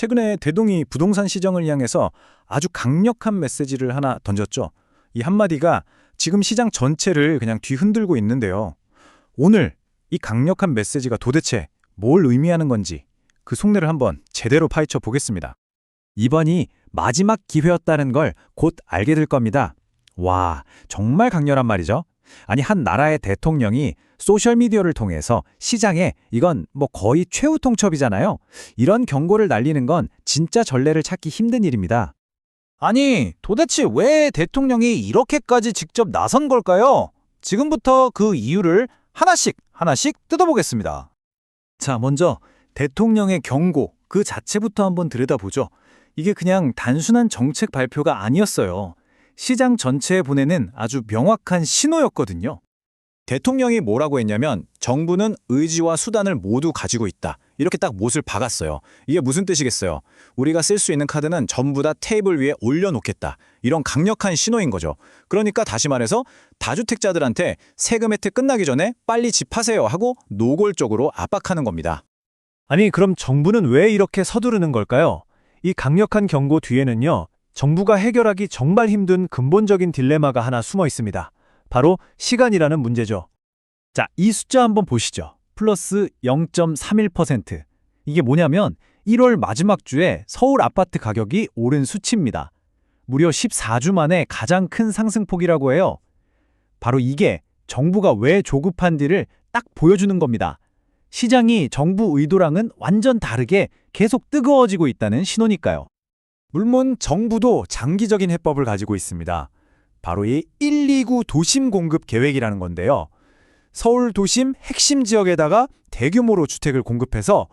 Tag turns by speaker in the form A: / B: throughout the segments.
A: 최근에 대동이 부동산 시장을 향해서 아주 강력한 메시지를 하나 던졌죠. 이 한마디가 지금 시장 전체를 그냥 뒤흔들고 있는데요. 오늘 이 강력한 메시지가 도대체 뭘 의미하는 건지 그 속내를 한번 제대로 파헤쳐 보겠습니다.
B: 이번이 마지막 기회였다는 걸 곧 알게 될 겁니다. 와, 정말 강렬한 말이죠. 아니, 한 나라의 대통령이 소셜미디어를 통해서 시장에 이건 뭐 거의 최후 통첩이잖아요. 이런 경고를 날리는 건 진짜 전례를 찾기 힘든 일입니다.
C: 아니, 도대체 왜 대통령이 이렇게까지 직접 나선 걸까요? 지금부터 그 이유를 하나씩 뜯어보겠습니다.
A: 자, 먼저 대통령의 경고 그 자체부터 한번 들여다보죠. 이게 그냥 단순한 정책 발표가 아니었어요. 시장 전체에 보내는 아주 명확한 신호였거든요.
C: 대통령이 뭐라고 했냐면 정부는 의지와 수단을 모두 가지고 있다. 이렇게 딱 못을 박았어요. 이게 무슨 뜻이겠어요? 우리가 쓸 수 있는 카드는 전부 다 테이블 위에 올려놓겠다. 이런 강력한 신호인 거죠. 그러니까 다시 말해서 다주택자들한테 세금 혜택 끝나기 전에 빨리 집하세요 하고 노골적으로 압박하는 겁니다.
B: 아니, 그럼 정부는 왜 이렇게 서두르는 걸까요? 이 강력한 경고 뒤에는요, 정부가 해결하기 정말 힘든 근본적인 딜레마가 하나 숨어 있습니다. 바로 시간이라는 문제죠. 자, 이 숫자 한번 보시죠. 플러스 0.31%. 이게 뭐냐면 1월 마지막 주에 서울 아파트 가격이 오른 수치입니다. 무려 14주 만에 가장 큰 상승폭이라고 해요. 바로 이게 정부가 왜 조급한지를 딱 보여주는 겁니다. 시장이 정부 의도랑은 완전 다르게 계속 뜨거워지고 있다는 신호니까요.
A: 물론 정부도 장기적인 해법을 가지고 있습니다. 바로 이 129 도심 공급 계획이라는 건데요. 서울 도심 핵심 지역에다가 대규모로 주택을 공급해서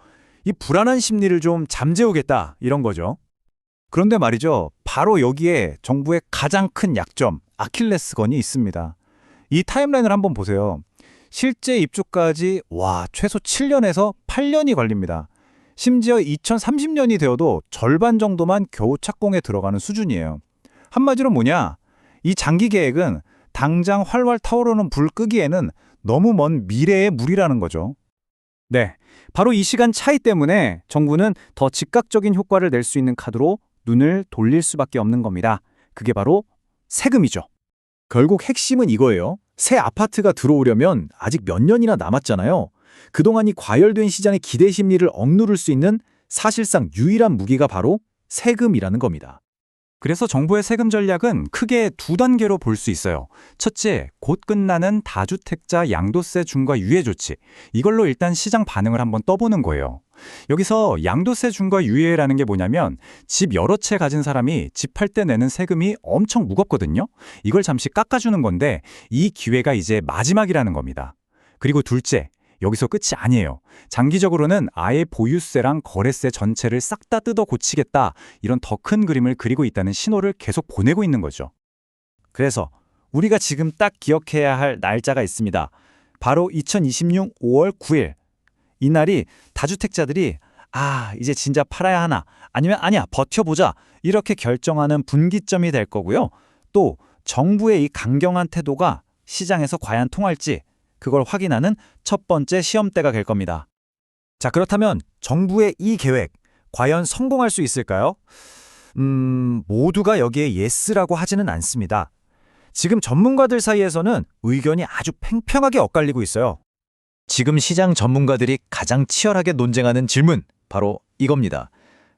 A: 이 불안한 심리를 좀 잠재우겠다 이런 거죠. 그런데 말이죠. 바로 여기에 정부의 가장 큰 약점, 아킬레스건이 있습니다. 이 타임라인을 한번 보세요. 실제 입주까지 최소 7년에서 8년이 걸립니다. 심지어 2030년이 되어도 절반 정도만 겨우 착공에 들어가는 수준이에요. 한마디로 뭐냐? 이 장기 계획은 당장 활활 타오르는 불 끄기에는 너무 먼 미래의 물이라는 거죠.
B: 네, 바로 이 시간 차이 때문에 정부는 더 즉각적인 효과를 낼 수 있는 카드로 눈을 돌릴 수밖에 없는 겁니다. 그게 바로 세금이죠.
A: 결국 핵심은 이거예요. 새 아파트가 들어오려면 아직 몇 년이나 남았잖아요. 그동안 이 과열된 시장의 기대 심리를 억누를 수 있는 사실상 유일한 무기가 바로 세금이라는 겁니다.
B: 그래서 정부의 세금 전략은 크게 두 단계로 볼 수 있어요. 첫째, 곧 끝나는 다주택자 양도세 중과 유예 조치. 이걸로 일단 시장 반응을 한번 떠보는 거예요. 여기서 양도세 중과 유예라는 게 뭐냐면 집 여러 채 가진 사람이 집할 때 내는 세금이 엄청 무겁거든요. 이걸 잠시 깎아주는 건데 이 기회가 이제 마지막이라는 겁니다. 그리고 둘째, 여기서 끝이 아니에요. 장기적으로는 아예 보유세랑 거래세 전체를 싹 다 뜯어 고치겠다. 이런 더 큰 그림을 그리고 있다는 신호를 계속 보내고 있는 거죠.
A: 그래서 우리가 지금 딱 기억해야 할 날짜가 있습니다. 바로 2026 5월 9일. 이날이 다주택자들이 이제 진짜 팔아야 하나 아니면 아니야 버텨보자 이렇게 결정하는 분기점이 될 거고요. 또 정부의 이 강경한 태도가 시장에서 과연 통할지 그걸 확인하는 첫 번째 시험대가 될 겁니다. 자, 그렇다면 정부의 이 계획 과연 성공할 수 있을까요? 모두가 여기에 예스라고 하지는 않습니다. 지금 전문가들 사이에서는 의견이 아주 팽팽하게 엇갈리고 있어요. 지금 시장 전문가들이 가장 치열하게 논쟁하는 질문 바로 이겁니다.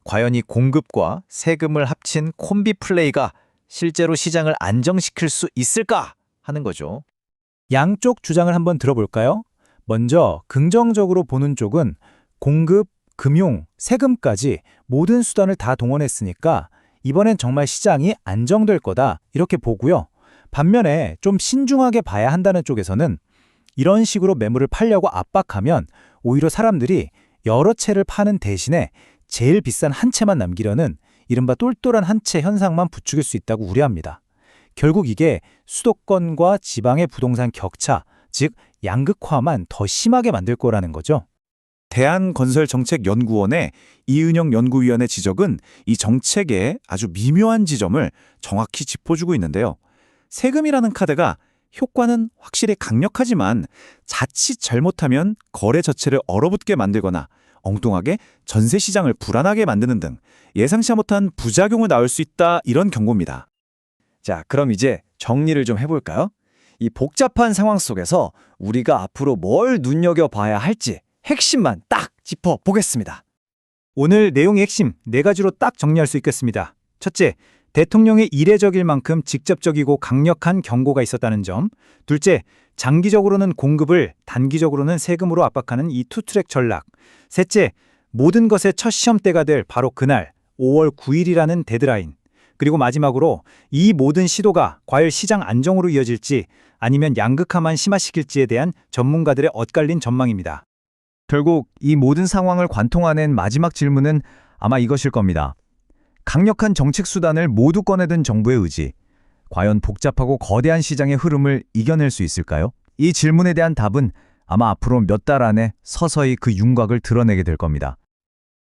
A: 과연 이 공급과 세금을 합친 콤비 플레이가 실제로 시장을 안정시킬 수 있을까 하는 거죠. 양쪽 주장을 한번 들어볼까요? 먼저 긍정적으로 보는 쪽은 공급, 금융, 세금까지 모든 수단을 다 동원했으니까 이번엔 정말 시장이 안정될 거다 이렇게 보고요. 반면에 좀 신중하게 봐야 한다는 쪽에서는 이런 식으로 매물을 팔려고 압박하면 오히려 사람들이 여러 채를 파는 대신에 제일 비싼 한 채만 남기려는 이른바 똘똘한 한 채 현상만 부추길 수 있다고 우려합니다. 결국 이게 수도권과 지방의 부동산 격차, 즉 양극화만 더 심하게 만들 거라는 거죠. 대한건설정책연구원의 이은영 연구위원의 지적은 이 정책의 아주 미묘한 지점을 정확히 짚어주고 있는데요. 세금이라는 카드가 효과는 확실히 강력하지만 자칫 잘못하면 거래 자체를 얼어붙게 만들거나 엉뚱하게 전세 시장을 불안하게 만드는 등 예상치 못한 부작용을 낳을 수 있다 이런 경고입니다.
B: 자, 그럼 이제 정리를 좀 해볼까요? 이 복잡한 상황 속에서 우리가 앞으로 뭘 눈여겨봐야 할지 핵심만 딱 짚어보겠습니다.
A: 오늘 내용의 핵심 4가지로 딱 정리할 수 있겠습니다. 첫째, 대통령의 이례적일 만큼 직접적이고 강력한 경고가 있었다는 점. 둘째, 장기적으로는 공급을, 단기적으로는 세금으로 압박하는 이 투트랙 전략. 셋째, 모든 것의 첫 시험대가 될 바로 그날 5월 9일이라는 데드라인. 그리고 마지막으로 이 모든 시도가 과연 시장 안정으로 이어질지 아니면 양극화만 심화시킬지에 대한 전문가들의 엇갈린 전망입니다.
B: 결국 이 모든 상황을 관통하는 마지막 질문은 아마 이것일 겁니다. 강력한 정책 수단을 모두 꺼내든 정부의 의지, 과연 복잡하고 거대한 시장의 흐름을 이겨낼 수 있을까요? 이 질문에 대한 답은 아마 앞으로 몇 달 안에 서서히 그 윤곽을 드러내게 될 겁니다.